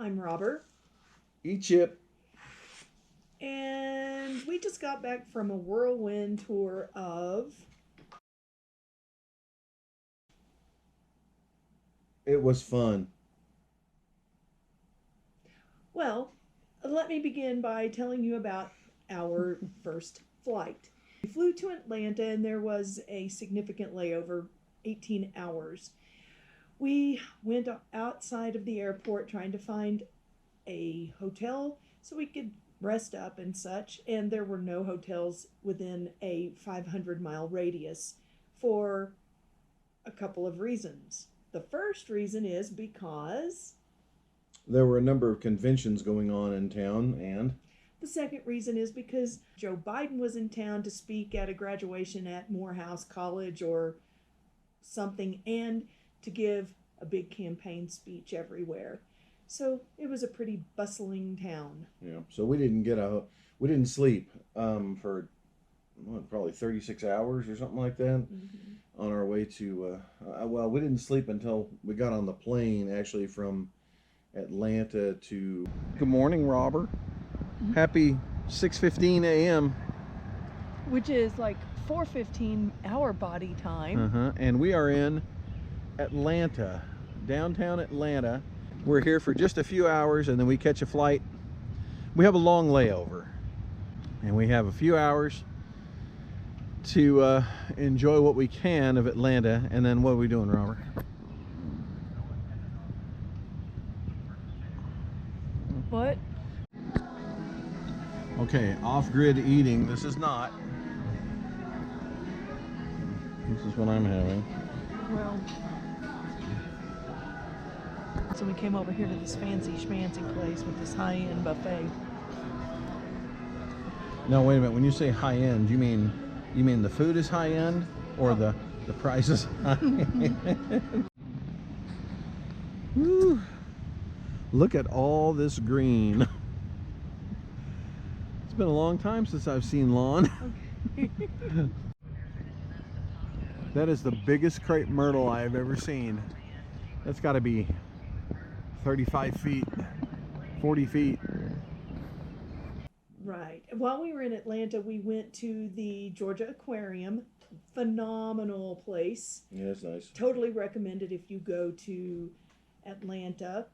I'm Robert, Egypt. and we just got back from a whirlwind tour of. It was fun. Well, let me begin by telling you about our first flight. We flew to Atlanta, and there was a significant layover, 18 hours. We went outside of the airport trying to find a hotel so we could rest up and such, and there were no hotels within a 500-mile radius for a couple of reasons. The first reason is because There were a number of conventions going on in town, and the second reason is because Joe Biden was in town to speak at a graduation at Morehouse College or something, and to give a big campaign speech everywhere. So it was a pretty bustling town. so we didn't sleep for probably 36 hours or something like that on our way to. Well, we didn't sleep until we got on the plane actually from Atlanta to. Good morning, Robert. Happy 6:15 a.m. Which is like 4:15 our body time. And we are in Atlanta, downtown Atlanta. We're here for just a few hours and then we catch a flight. We have a long layover and we have a few hours to enjoy what we can of Atlanta. And then what are we doing, Robert? What? Okay, off-grid eating. This is not. This is what I'm having. Well, so we came over here to this fancy schmancy place with this high-end buffet. No, wait a minute. When you say high-end, you mean the food is high-end or the price is high-end? Woo. Look at all this green. It's been a long time since I've seen lawn. Okay. That is the biggest crepe myrtle I've ever seen. That's got to be 35 feet, 40 feet. Right. While we were in Atlanta, we went to the Georgia Aquarium. Phenomenal place. Yeah, that's nice. Totally recommend it if you go to Atlanta.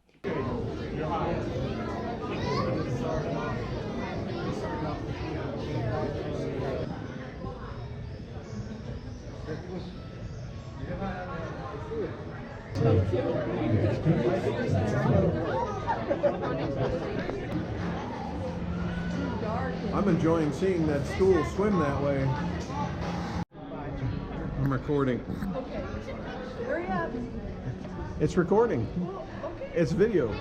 I'm enjoying seeing that stool swim that way. I'm recording. Okay. Hurry up. It's recording. Well, okay. It's video.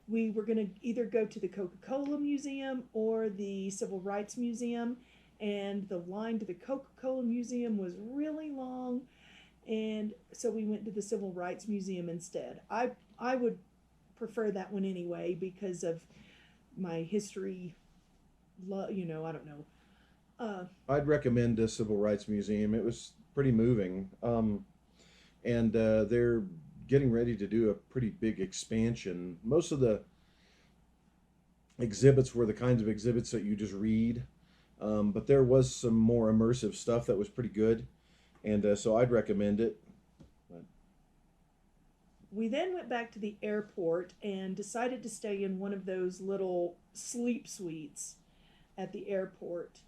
We were going to either go to the Coca-Cola Museum or the Civil Rights Museum, and the line to the Coca-Cola Museum was really long, and so we went to the Civil Rights Museum instead. I would prefer that one anyway because of my history, I don't know. I'd recommend the Civil Rights Museum. It was pretty moving. And they're getting ready to do a pretty big expansion. Most of the exhibits were the kinds of exhibits that you just read. But there was some more immersive stuff that was pretty good. And so I'd recommend it. We then went back to the airport and decided to stay in one of those little sleep suites at the airport.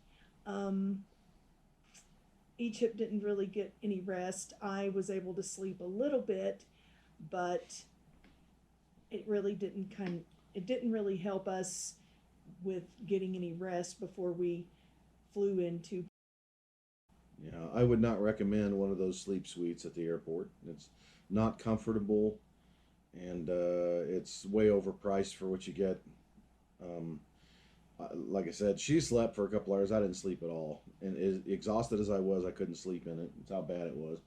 Egypt didn't really get any rest. I was able to sleep a little bit, but it didn't really help us with getting any rest before we flew into. Yeah, I would not recommend one of those sleep suites at the airport. It's not comfortable, and it's way overpriced for what you get. Like I said, she slept for a couple hours. I didn't sleep at all, and as exhausted as I was, I couldn't sleep in it. That's how bad it was.